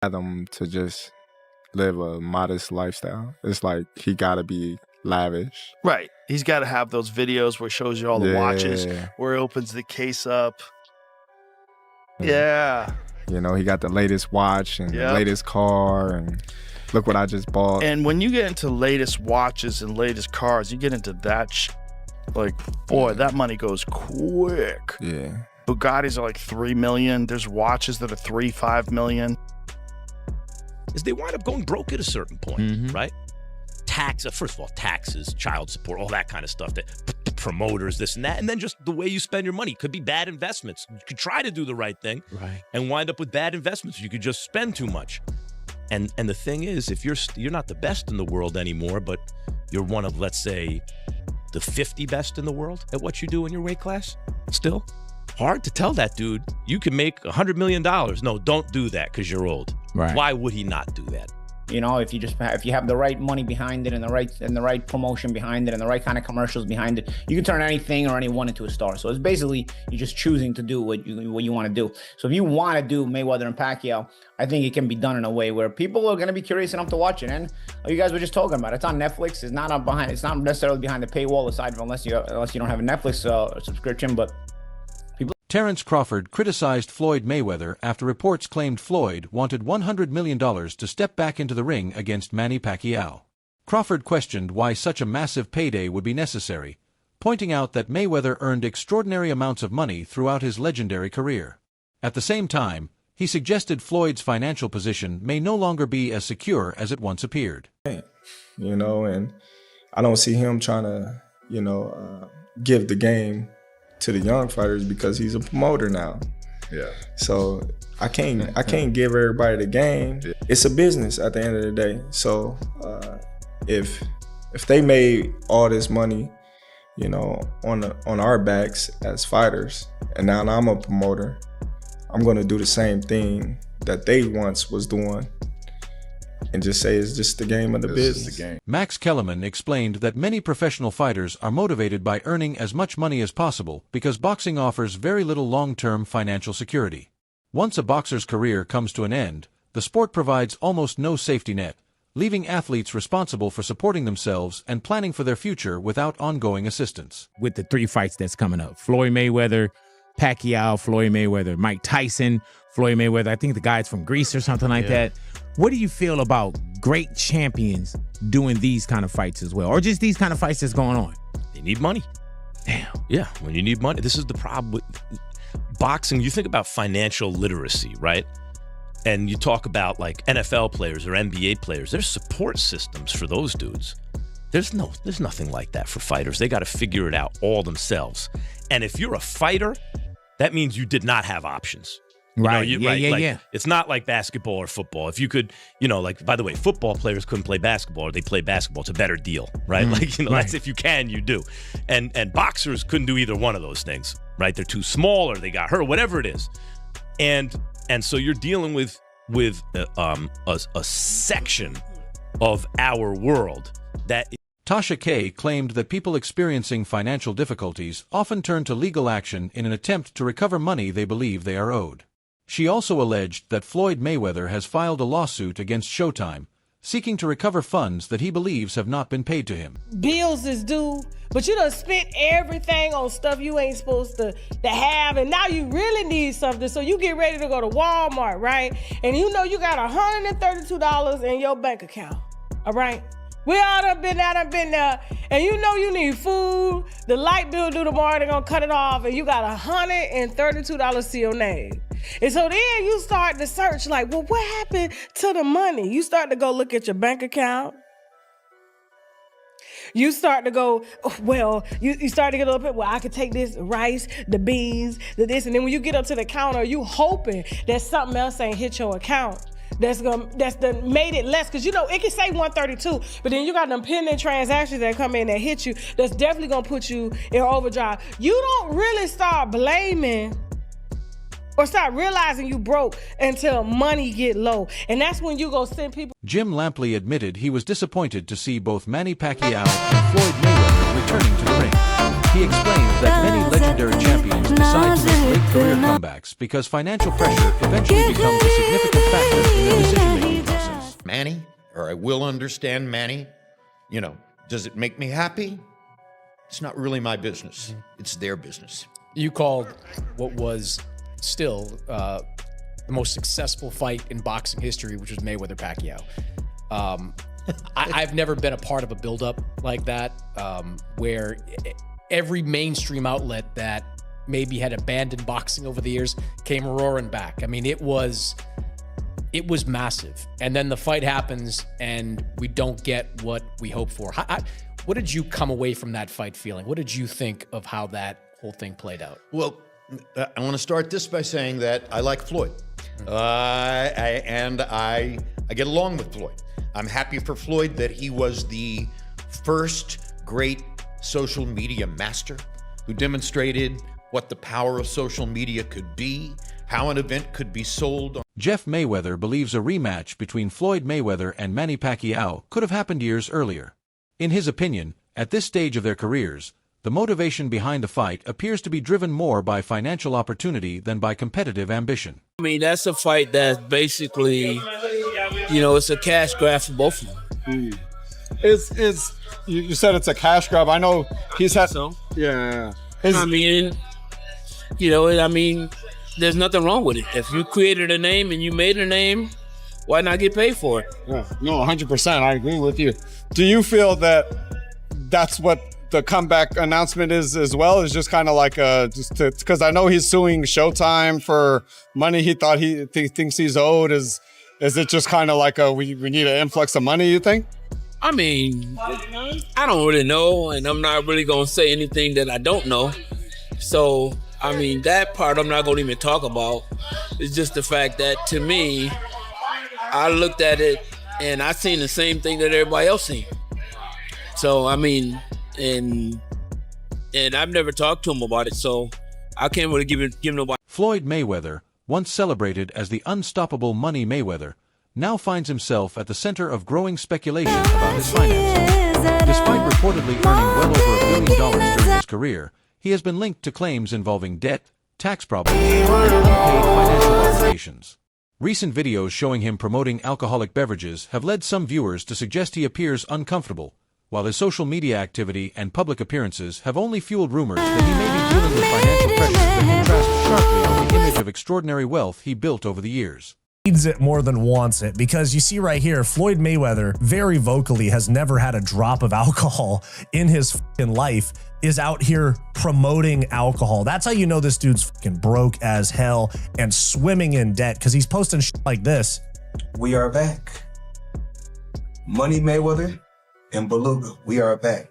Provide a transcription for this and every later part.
Fathom to just live a modest lifestyle. It's like he gotta be lavish. Right. He's got to have those videos where he shows you all the watches, where he opens the case up. Yeah. You know, he got the latest watch and the latest car, and look what I just bought. And when you get into latest watches and latest cars, you get into that like, boy, that money goes quick. Yeah. Bugattis are like $3 million. There's watches that are $3-5 million. Is they wind up going broke at a certain point, right? First of all, taxes, child support, all that kind of stuff, that promoters, this and that, and then just the way you spend your money. Could be bad investments. You could try to do the right thing and wind up with bad investments. You could just spend too much. And the thing is, if you're not the best in the world anymore, but you're one of, let's say, the 50 best in the world at what you do in your weight class, still hard to tell that dude you can make $100 million. No, don't do that because you're old. Right. Why would he not do that? You know, if you have the right money behind it and the right promotion behind it and the right kind of commercials behind it, you can turn anything or anyone into a star. So it's basically you're just choosing to do what you want to do. So if you want to do Mayweather and Pacquiao, I think it can be done in a way where people are going to be curious enough to watch it. And you guys were just talking about it. It's on Netflix. It's not necessarily behind the paywall, aside from unless you don't have a Netflix subscription, but. Terence Crawford criticized Floyd Mayweather after reports claimed Floyd wanted $100 million to step back into the ring against Manny Pacquiao. Crawford questioned why such a massive payday would be necessary, pointing out that Mayweather earned extraordinary amounts of money throughout his legendary career. At the same time, he suggested Floyd's financial position may no longer be as secure as it once appeared. You know, and I don't see him trying to, give the game to the young fighters because he's a promoter now. Yeah. So I can't give everybody the game. Yeah. It's a business at the end of the day. So if they made all this money, on our backs as fighters, and now I'm a promoter, I'm gonna do the same thing that they once was doing. And just say it's just the game of the business. Max Kellerman explained that many professional fighters are motivated by earning as much money as possible because boxing offers very little long-term financial security. Once a boxer's career comes to an end, the sport provides almost no safety net, leaving athletes responsible for supporting themselves and planning for their future without ongoing assistance. With the 3 fights that's coming up, Floyd Mayweather, Pacquiao, Floyd Mayweather, Mike Tyson, Floyd Mayweather, I think the guy's from Greece or something like that. What do you feel about great champions doing these kind of fights as well? Or just these kind of fights that's going on? They need money. Damn. Yeah, when you need money. This is the problem with boxing. You think about financial literacy, right? And you talk about like NFL players or NBA players. There's support systems for those dudes. There's nothing like that for fighters. They got to figure it out all themselves. And if you're a fighter, that means you did not have options. Right. Yeah. It's not like basketball or football. If you could, by the way, football players couldn't play basketball or they play basketball. It's a better deal, right? That's if you can, you do. And boxers couldn't do either one of those things, right? They're too small or they got hurt, whatever it is. And so you're dealing with a section of our world that. Tasha K claimed that people experiencing financial difficulties often turn to legal action in an attempt to recover money they believe they are owed. She also alleged that Floyd Mayweather has filed a lawsuit against Showtime, seeking to recover funds that he believes have not been paid to him. Bills is due, but you done spent everything on stuff you ain't supposed to have, and now you really need something, so you get ready to go to Walmart, right? And you got $132 in your bank account, all right? We all done been there, and you need food, the light bill due tomorrow, they're gonna cut it off, and you got $132 to your name. And so then you start to search like, well, what happened to the money? You start to go look at your bank account. You start to go, you start to get a little bit, I could take this rice, the beans, this, and then when you get up to the counter, you hoping that something else ain't hit your account. That's made it less, because it can say 132, but then you got them pending transactions that come in that hit you. That's definitely gonna put you in overdrive. You don't really start blaming or start realizing you broke until money get low, and that's when you go send people. Jim Lampley admitted he was disappointed to see both Manny Pacquiao and Floyd Mayweather returning to the ring. He explains that many legendary champions decide to make late career comebacks because financial pressure eventually becomes a significant factor in their decision-making process. Manny, or I will understand Manny, you know, does it make me happy? It's not really my business. It's their business. You called what was still the most successful fight in boxing history, which was Mayweather-Pacquiao. I've never been a part of a buildup like that, where every mainstream outlet that maybe had abandoned boxing over the years came roaring back. I mean, it was massive. And then the fight happens and we don't get what we hope for. What did you come away from that fight feeling? What did you think of how that whole thing played out? Well, I want to start this by saying that I like Floyd. And I get along with Floyd. I'm happy for Floyd that he was the first great social media master who demonstrated what the power of social media could be, how an event could be sold. Jeff Mayweather believes a rematch between Floyd Mayweather and Manny Pacquiao could have happened years earlier. In his opinion, at this stage of their careers, the motivation behind the fight appears to be driven more by financial opportunity than by competitive ambition. I mean, that's a fight that's basically, you know, it's a cash grab for both of them. You said it's a cash grab. I know he's had so. Yeah. I mean, you know, there's nothing wrong with it. If you created a name and you made a name, why not get paid for it? Yeah, no, 100%. I agree with you. Do you feel that that's what the comeback announcement is as well? Is just kind of like because I know he's suing Showtime for money he thought he thinks he's owed. Is it just kind of like we need an influx of money, you think? I mean, I don't really know, and I'm not really going to say anything that I don't know. So, I mean, that part I'm not going to even talk about. It's just the fact that, to me, I looked at it, and I seen the same thing that everybody else seen. So, I mean, and I've never talked to him about it, so I can't really give nobody. Floyd Mayweather, once celebrated as the unstoppable Money Mayweather, now finds himself at the center of growing speculation about his finances. Despite reportedly earning well over $1 billion during his career, he has been linked to claims involving debt, tax problems, and unpaid financial obligations. Recent videos showing him promoting alcoholic beverages have led some viewers to suggest he appears uncomfortable, while his social media activity and public appearances have only fueled rumors that he may be dealing with financial pressures that contrast sharply with the image of extraordinary wealth he built over the years. Needs it more than wants it, because you see right here, Floyd Mayweather very vocally has never had a drop of alcohol in his fucking life, is out here promoting alcohol. That's how you know this dude's fucking broke as hell and swimming in debt, because he's posting shit like this. We are back. Money Mayweather and Beluga, we are back.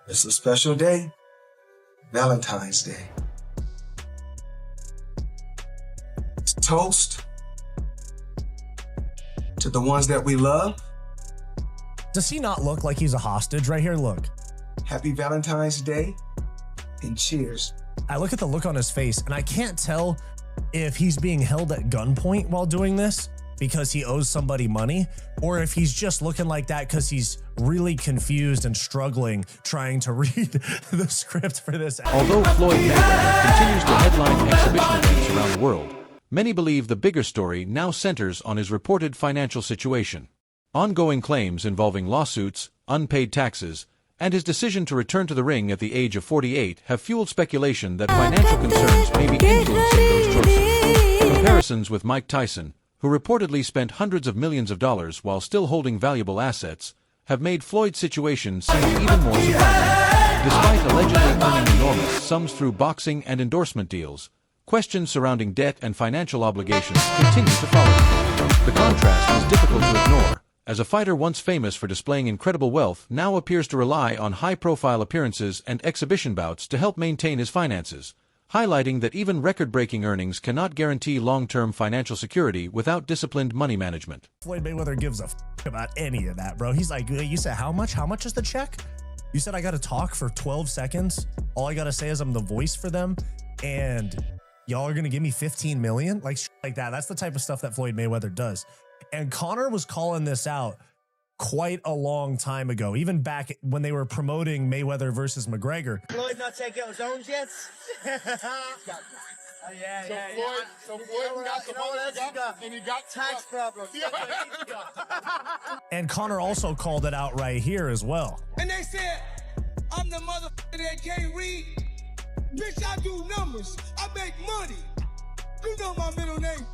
It's a special day, Valentine's Day. Toast to the ones that we love. Does he not look like he's a hostage right here? Look. Happy Valentine's Day and cheers. I look at the look on his face and I can't tell if he's being held at gunpoint while doing this because he owes somebody money, or if he's just looking like that because he's really confused and struggling trying to read the script for this. Although Floyd Mayweather continues to headline exhibition events around the world, many believe the bigger story now centers on his reported financial situation. Ongoing claims involving lawsuits, unpaid taxes, and his decision to return to the ring at the age of 48 have fueled speculation that financial concerns may be influencing those choices. Comparisons with Mike Tyson, who reportedly spent hundreds of millions of dollars while still holding valuable assets, have made Floyd's situation seem even more surprising. Despite allegedly earning enormous sums through boxing and endorsement deals, questions surrounding debt and financial obligations continue to follow. The contrast is difficult to ignore, as a fighter once famous for displaying incredible wealth now appears to rely on high-profile appearances and exhibition bouts to help maintain his finances, highlighting that even record-breaking earnings cannot guarantee long-term financial security without disciplined money management. Floyd Mayweather gives a about any of that, bro. He's like, you said how much? How much is the check? You said I got to talk for 12 seconds? All I got to say is I'm the voice for them, and y'all are going to give me 15 million? Like that. That's the type of stuff that Floyd Mayweather does. And Conor was calling this out quite a long time ago, even back when they were promoting Mayweather versus McGregor. Floyd not taking his own jets? So Floyd got the money and he got tax problems. And Conor also called it out right here as well. And they said, I'm the motherfucker that can't read. Bitch, I do numbers. I make money. You know my middle name.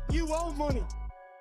You owe money.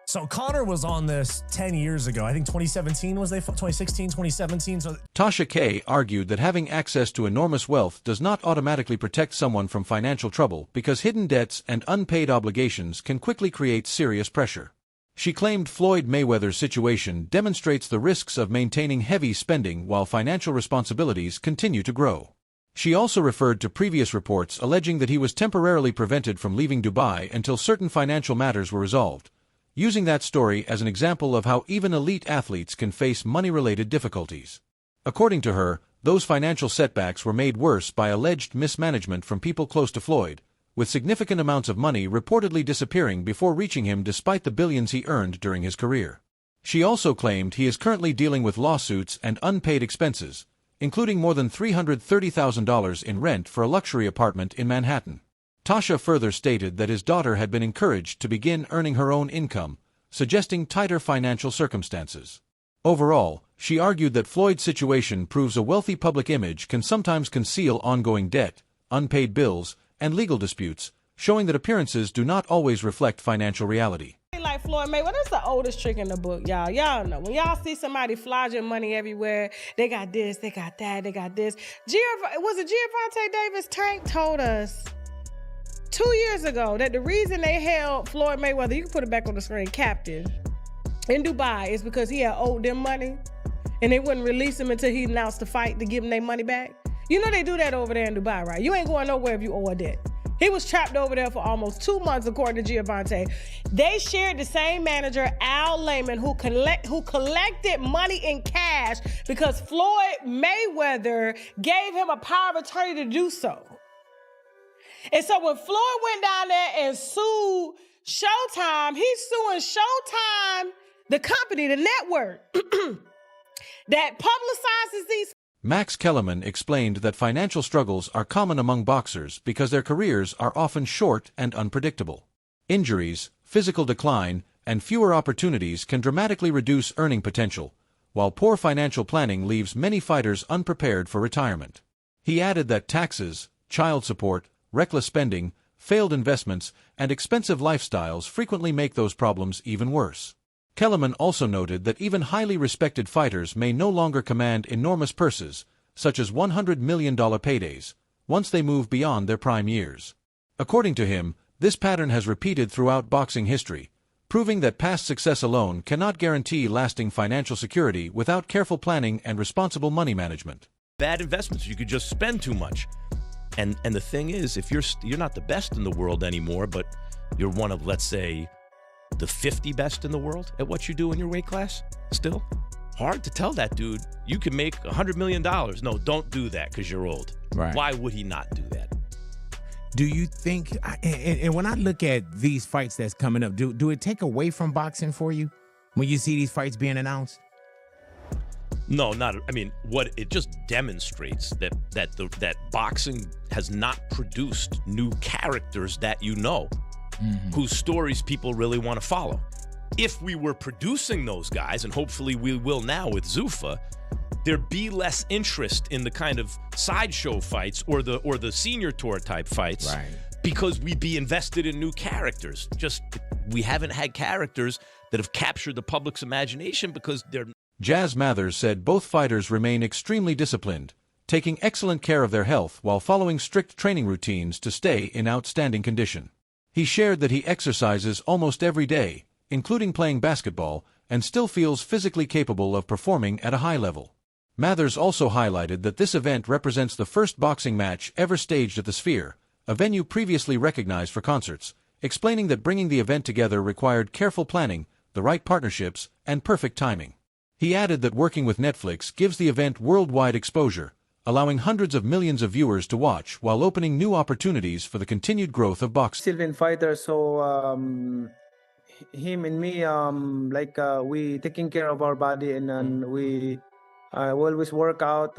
So Conor was on this 10 years ago. I think 2017 was 2016, 2017. So Tasha K argued that having access to enormous wealth does not automatically protect someone from financial trouble because hidden debts and unpaid obligations can quickly create serious pressure. She claimed Floyd Mayweather's situation demonstrates the risks of maintaining heavy spending while financial responsibilities continue to grow. She also referred to previous reports alleging that he was temporarily prevented from leaving Dubai until certain financial matters were resolved, using that story as an example of how even elite athletes can face money-related difficulties. According to her, those financial setbacks were made worse by alleged mismanagement from people close to Floyd, with significant amounts of money reportedly disappearing before reaching him despite the billions he earned during his career. She also claimed he is currently dealing with lawsuits and unpaid expenses, including more than $330,000 in rent for a luxury apartment in Manhattan. Tasha further stated that his daughter had been encouraged to begin earning her own income, suggesting tighter financial circumstances. Overall, she argued that Floyd's situation proves a wealthy public image can sometimes conceal ongoing debt, unpaid bills, and legal disputes, showing that appearances do not always reflect financial reality. Like Floyd Mayweather, that's the oldest trick in the book, y'all. Y'all know when y'all see somebody flogging money everywhere, they got this, they got that, they got this. Was it Gervonta Davis? Tank told us 2 years ago that the reason they held Floyd Mayweather, you can put it back on the screen, captive in Dubai is because he had owed them money and they wouldn't release him until he announced the fight to give him their money back. You know they do that over there in Dubai, right? You ain't going nowhere if you owe a debt. He was trapped over there for almost 2 months, according to Gervonta. They shared the same manager, Al Layman, who collected money in cash because Floyd Mayweather gave him a power of attorney to do so. And so when Floyd went down there and sued Showtime, he's suing Showtime, the company, the network, that publicizes these. Max Kellerman explained that financial struggles are common among boxers because their careers are often short and unpredictable. Injuries, physical decline, and fewer opportunities can dramatically reduce earning potential, while poor financial planning leaves many fighters unprepared for retirement. He added that taxes, child support, reckless spending, failed investments, and expensive lifestyles frequently make those problems even worse. Kellerman also noted that even highly respected fighters may no longer command enormous purses, such as $100 million paydays, once they move beyond their prime years. According to him, this pattern has repeated throughout boxing history, proving that past success alone cannot guarantee lasting financial security without careful planning and responsible money management. Bad investments, you could just spend too much. And the thing is, if you're not the best in the world anymore, but you're one of, let's say, the 50 best in the world at what you do in your weight class, still hard to tell that dude you can make $100 million. No, don't do that because you're old. Right. Why would he not do that? Do you think, and when I look at these fights that's coming up, do it take away from boxing for you when you see these fights being announced? No, not. I mean, what it just demonstrates that boxing has not produced new characters that you know, whose stories people really want to follow. If we were producing those guys, and hopefully we will now with Zuffa, there'd be less interest in the kind of sideshow fights or the senior tour type fights, right? Because we'd be invested in new characters. Just we haven't had characters that have captured the public's imagination because they're. Jazz Mathers said both fighters remain extremely disciplined, taking excellent care of their health while following strict training routines to stay in outstanding condition. He shared that he exercises almost every day, including playing basketball, and still feels physically capable of performing at a high level. Mathers also highlighted that this event represents the first boxing match ever staged at the Sphere, a venue previously recognized for concerts, explaining that bringing the event together required careful planning, the right partnerships, and perfect timing. He added that working with Netflix gives the event worldwide exposure, allowing hundreds of millions of viewers to watch while opening new opportunities for the continued growth of boxing. Sylvan fighter, so him and me, we taking care of our body, and then we always work out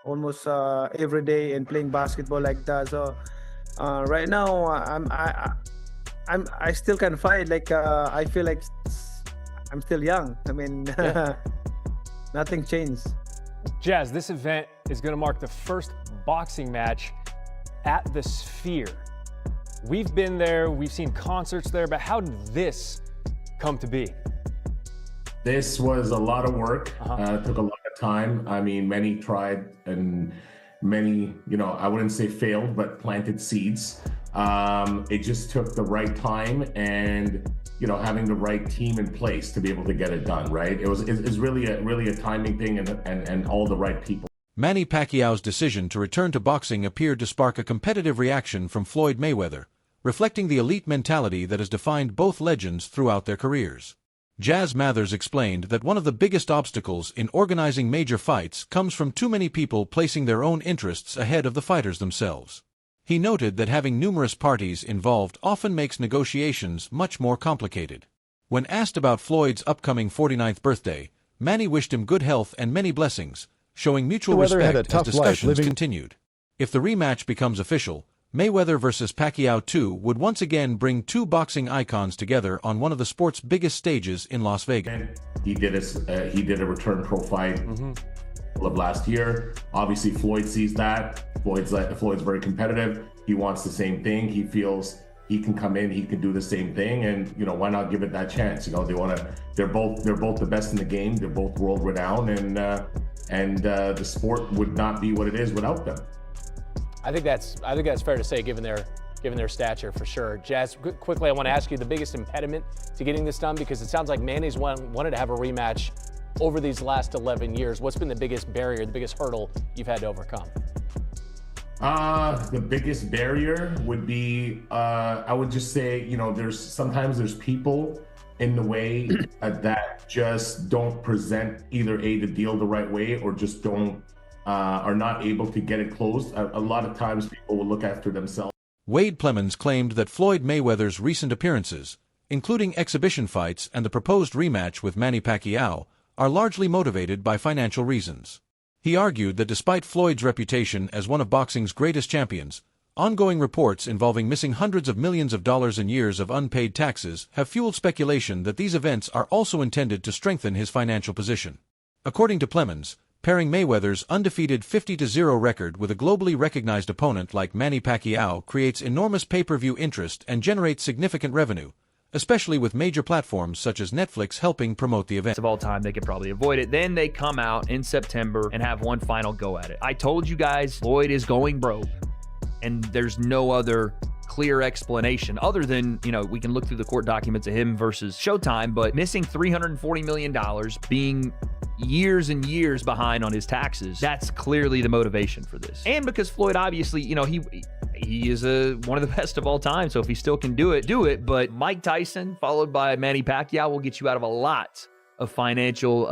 almost every day and playing basketball like that. So right now, I still can fight. I feel like I'm still young. I mean, nothing changed. Jazz, this event is going to mark the first boxing match at the Sphere. We've been there, we've seen concerts there, but how did this come to be? This was a lot of work. Took a lot of time. I mean, many tried and many, I wouldn't say failed, but planted seeds. It just took the right time and, having the right team in place to be able to get it done, right? It's really a timing thing and all the right people. Manny Pacquiao's decision to return to boxing appeared to spark a competitive reaction from Floyd Mayweather, reflecting the elite mentality that has defined both legends throughout their careers. Jazz Mathers explained that one of the biggest obstacles in organizing major fights comes from too many people placing their own interests ahead of the fighters themselves. He noted that having numerous parties involved often makes negotiations much more complicated. When asked about Floyd's upcoming 49th birthday, Manny wished him good health and many blessings, showing mutual respect as discussions continued. If the rematch becomes official, Mayweather versus Pacquiao 2 would once again bring two boxing icons together on one of the sport's biggest stages in Las Vegas. He did a return pro fight of last year. Obviously, Floyd sees that. Floyd's very competitive. He wants the same thing. He feels he can come in, he can do the same thing, and why not give it that chance? They're both the best in the game. They're both world renowned, and the sport would not be what it is without them. I think that's fair to say, given their stature, for sure. Jazz, quickly, I want to ask you the biggest impediment to getting this done, because it sounds like Manny's wanted to have a rematch over these last 11 years. What's been the biggest barrier, the biggest hurdle you've had to overcome? The biggest barrier would be, I would just say, sometimes there's people in the way that just don't present either the deal the right way, or just are not able to get it closed. A lot of times people will look after themselves. Wade Plemons claimed that Floyd Mayweather's recent appearances, including exhibition fights and the proposed rematch with Manny Pacquiao, are largely motivated by financial reasons. He argued that despite Floyd's reputation as one of boxing's greatest champions, ongoing reports involving missing hundreds of millions of dollars in years of unpaid taxes have fueled speculation that these events are also intended to strengthen his financial position. According to Plemons, pairing Mayweather's undefeated 50-0 record with a globally recognized opponent like Manny Pacquiao creates enormous pay-per-view interest and generates significant revenue, especially with major platforms such as Netflix helping promote the event. Of all time, they could probably avoid it. Then they come out in September and have one final go at it. I told you guys, Floyd is going broke, and there's no other clear explanation other than, we can look through the court documents of him versus Showtime, but missing $340 million, being years and years behind on his taxes, that's clearly the motivation for this. And because Floyd, obviously, he is one of the best of all time, so if he still can do it. But Mike Tyson, followed by Manny Pacquiao, will get you out of a lot of financial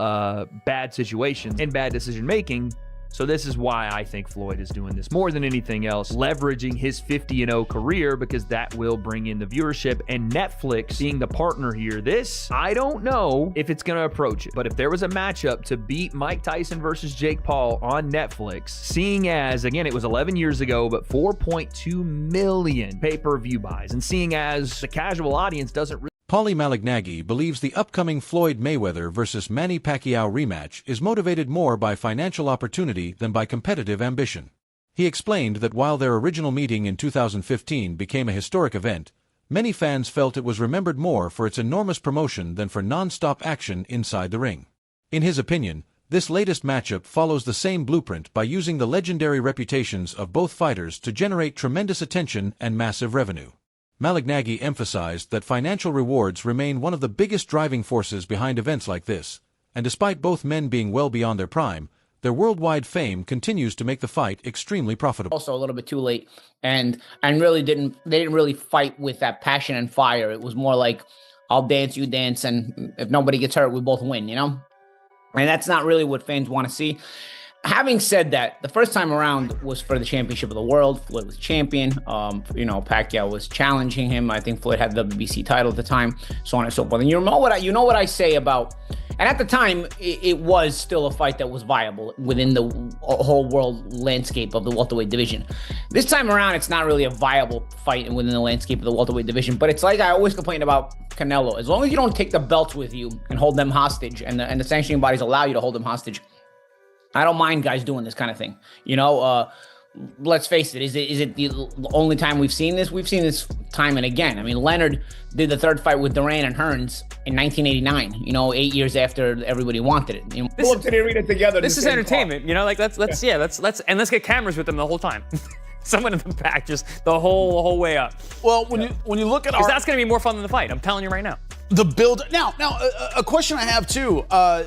bad situations and bad decision-making. So this is why I think Floyd is doing this more than anything else, leveraging his 50-0 career, because that will bring in the viewership, and Netflix being the partner here. This, I don't know if it's going to approach it, but if there was a matchup to beat Mike Tyson versus Jake Paul on Netflix, seeing as, again, it was 11 years ago, but 4.2 million pay-per-view buys, and seeing as the casual audience doesn't really... Paulie Malignaggi believes the upcoming Floyd Mayweather versus Manny Pacquiao rematch is motivated more by financial opportunity than by competitive ambition. He explained that while their original meeting in 2015 became a historic event, many fans felt it was remembered more for its enormous promotion than for non-stop action inside the ring. In his opinion, this latest matchup follows the same blueprint by using the legendary reputations of both fighters to generate tremendous attention and massive revenue. Malignaggi emphasized that financial rewards remain one of the biggest driving forces behind events like this, and despite both men being well beyond their prime, their worldwide fame continues to make the fight extremely profitable. Also a little bit too late, and they didn't really fight with that passion and fire. It was more like, I'll dance, you dance, and if nobody gets hurt, we both win, And that's not really what fans want to see. Having said that, the first time around was for the championship of the world. Floyd was champion. Pacquiao was challenging him. I think Floyd had the WBC title at the time, so on and so forth. And you know what I say about, and at the time, it was still a fight that was viable within the whole world landscape of the welterweight division. This time around, it's not really a viable fight within the landscape of the welterweight division. But it's like I always complain about Canelo. As long as you don't take the belts with you and hold them hostage, and the sanctioning bodies allow you to hold them hostage, I don't mind guys doing this kind of thing. Let's face it. Is it the only time we've seen this? We've seen this time and again. I mean, Leonard did the third fight with Duran and Hearns in 1989. 8 years after everybody wanted it. Pull up to the arena together. This is entertainment. Let's get cameras with them the whole time. Someone in the back, just the whole way up. Well, when you look at because that's going to be more fun than the fight. I'm telling you right now. The build now. A question I have too.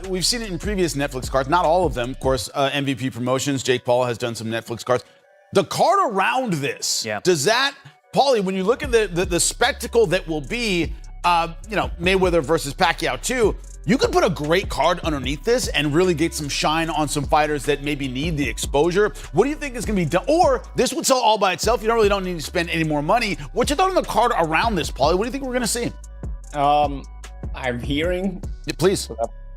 We've seen it in previous Netflix cards. Not all of them, of course. MVP Promotions. Jake Paul has done some Netflix cards. The card around this. Yeah. Does that, Paulie? When you look at the spectacle that will be, Mayweather versus Pacquiao too. You could put a great card underneath this and really get some shine on some fighters that maybe need the exposure. What do you think is going to be done? Or this would sell all by itself. You don't need to spend any more money. What you thought on the card around this, Paulie? What do you think we're going to see? I'm hearing. Yeah, please.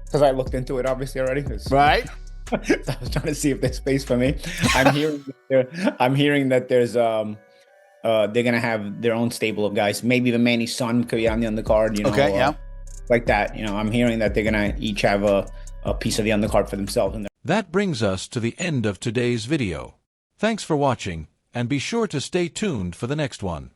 Because I looked into it obviously already. Right. I was trying to see if there's space for me. I'm hearing that there's they're gonna have their own stable of guys. Maybe the Manny's son could be on the undercard. Okay. Yeah. Like that. I'm hearing that they're gonna each have a piece of the undercard for themselves. That brings us to the end of today's video. Thanks for watching, and be sure to stay tuned for the next one.